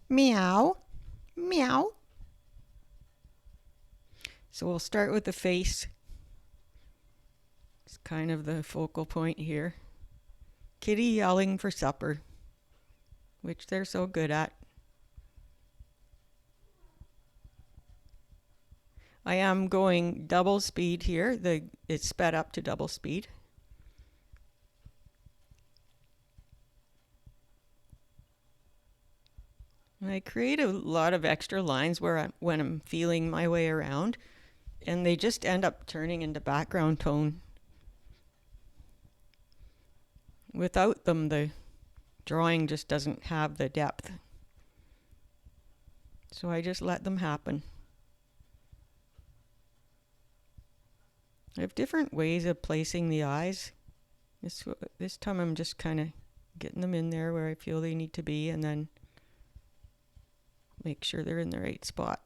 Meow, meow. So we'll start with the face. It's kind of the focal point here. Kitty yelling for supper, which they're so good at. I am going double speed here. It's sped up to double speed. And I create a lot of extra lines when I'm feeling my way around, and they just end up turning into background tone. Without them, the drawing just doesn't have the depth. So I just let them happen. I have different ways of placing the eyes. This time I'm just kind of getting them in there where I feel they need to be, and then make sure they're in the right spot.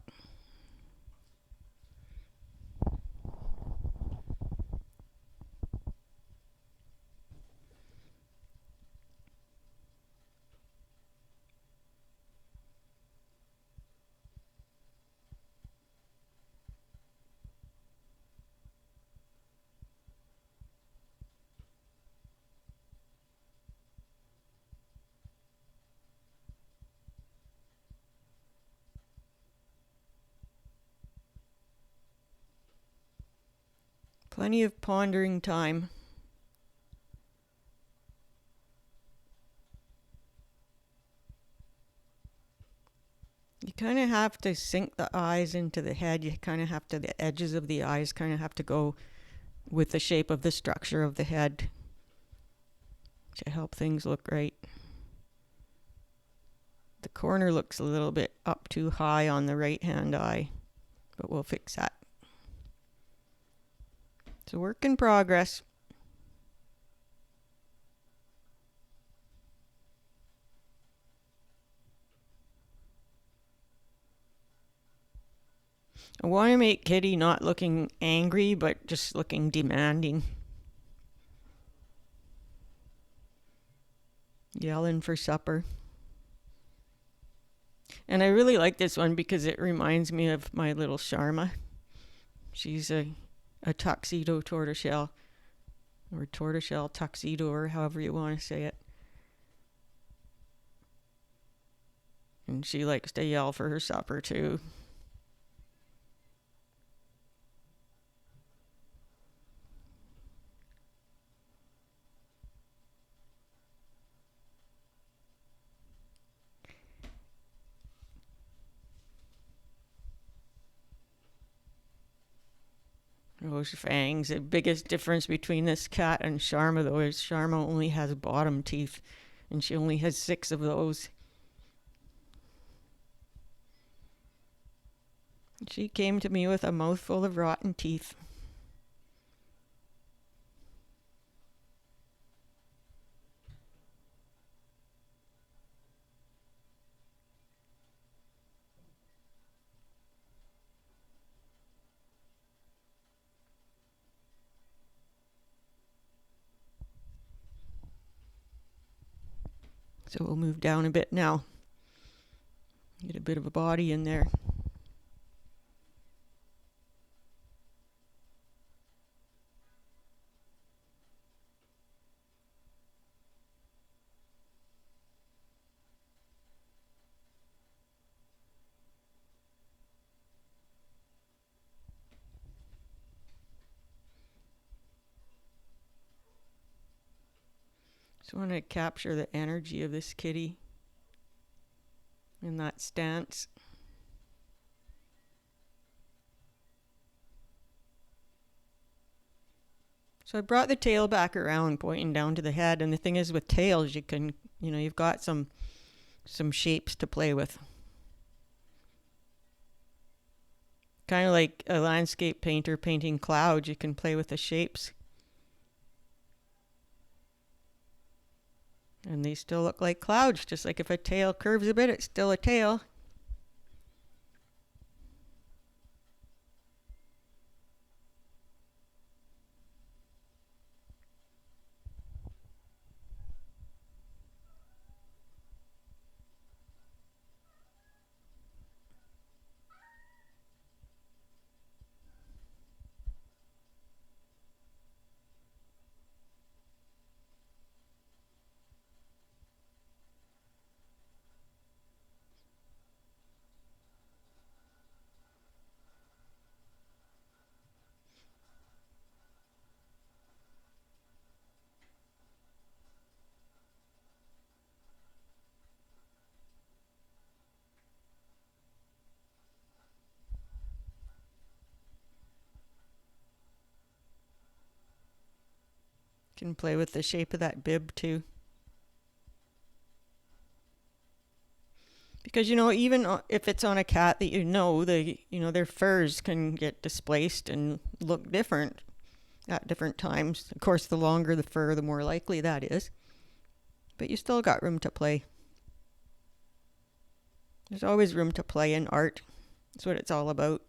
Plenty of pondering time. You kind of have to sink the eyes into the head. You kind of have to, the edges of the eyes kind of have to go with the shape of the structure of the head to help things look right. The corner looks a little bit up too high on the right hand eye, but we'll fix that. It's a work in progress. I want to make Kitty not looking angry, but just looking demanding. Yelling for supper. And I really like this one because it reminds me of my little Sharma. She's a tuxedo tortoiseshell, or tortoiseshell tuxedo, or however you want to say it. And she likes to yell for her supper too. Those fangs. The biggest difference between this cat and Sharma, though, is Sharma only has bottom teeth, and she only has 6 of those. She came to me with a mouthful of rotten teeth. So we'll move down a bit now. Get a bit of a body in there. So I want to capture the energy of this kitty in that stance. So I brought the tail back around, pointing down to the head. And the thing is, with tails, you can, you've got some shapes to play with. Kind of like a landscape painter painting clouds, you can play with the shapes. And they still look like clouds, just like if a tail curves a bit, it's still a tail. Can play with the shape of that bib too. Because even if it's on a cat that their furs can get displaced and look different at different times. Of course, the longer the fur, the more likely that is. But you still got room to play. There's always room to play in art. That's what it's all about.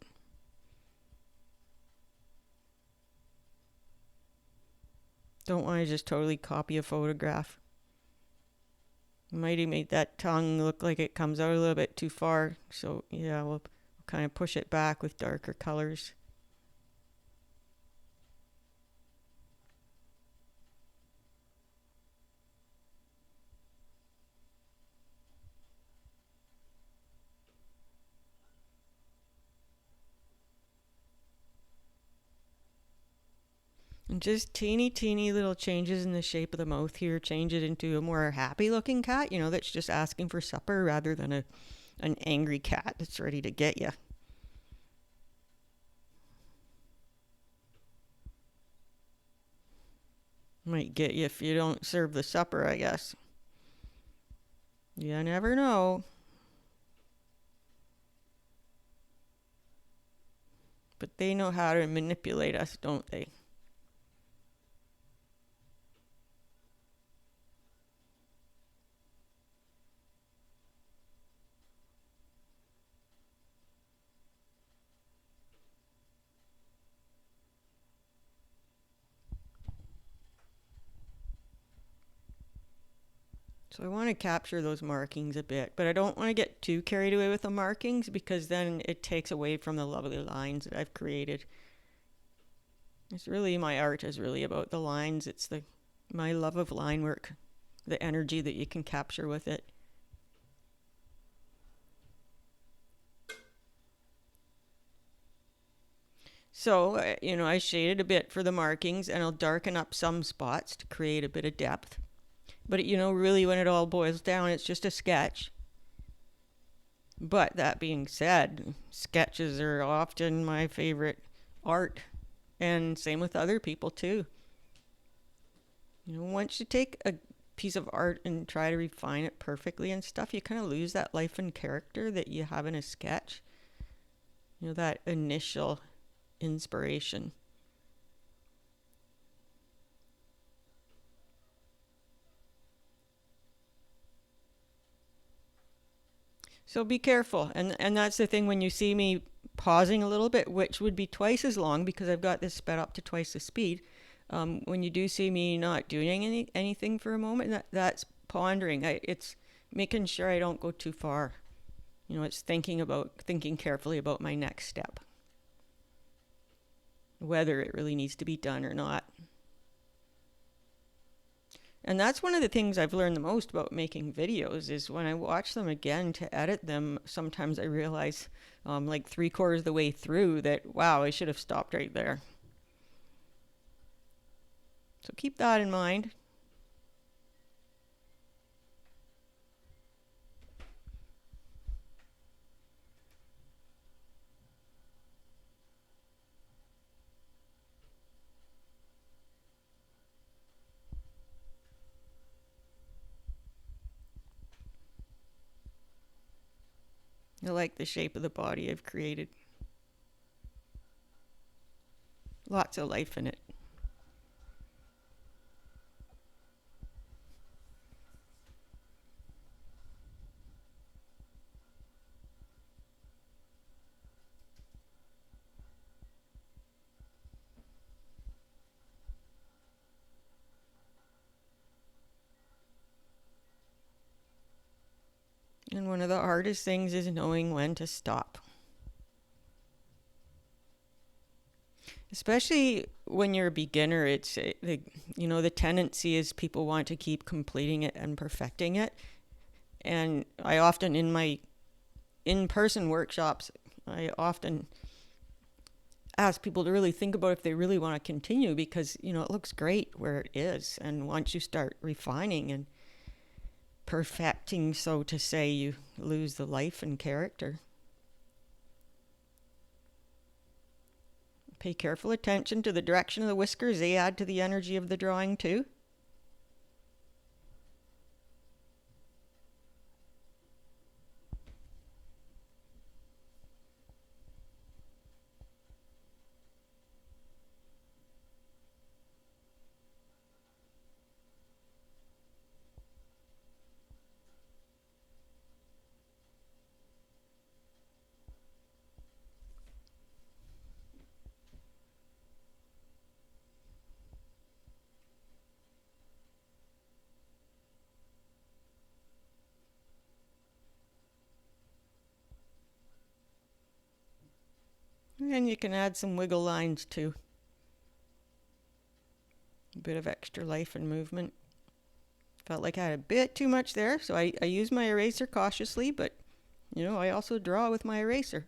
Don't want to just totally copy a photograph. Might have made that tongue look like it comes out a little bit too far. So yeah, we'll kind of push it back with darker colors. And just teeny little changes in the shape of the mouth here change it into a more happy looking cat, that's just asking for supper rather than an angry cat that's ready to get you. Might get you if you don't serve the supper, I guess. You never know. But they know how to manipulate us, don't they? So I want to capture those markings a bit, but I don't want to get too carried away with the markings because then it takes away from the lovely lines that I've created. My art is really about the lines. It's my love of line work, the energy that you can capture with it. So, I shaded a bit for the markings and I'll darken up some spots to create a bit of depth. But, really when it all boils down, it's just a sketch. But that being said, sketches are often my favorite art. And same with other people too. Once you take a piece of art and try to refine it perfectly and stuff, you kind of lose that life and character that you have in a sketch. That initial inspiration. So be careful. And that's the thing when you see me pausing a little bit, which would be twice as long because I've got this sped up to twice the speed. When you do see me not doing anything for a moment, that's pondering. It's making sure I don't go too far. It's thinking carefully about my next step, whether it really needs to be done or not. And that's one of the things I've learned the most about making videos is when I watch them again to edit them, sometimes I realize like 3/4 of the way through that, wow, I should have stopped right there. So keep that in mind. I like the shape of the body I've created. Lots of life in it. And one of the hardest things is knowing when to stop. Especially when you're a beginner, it's the tendency is people want to keep completing it and perfecting it. And I often in my in-person workshops, I often ask people to really think about if they really want to continue because, it looks great where it is. And once you start refining and perfecting, so to say, you lose the life and character. Pay careful attention to the direction of the whiskers. They add to the energy of the drawing too. And you can add some wiggle lines too. A bit of extra life and movement. Felt like I had a bit too much there, so I use my eraser cautiously, but I also draw with my eraser.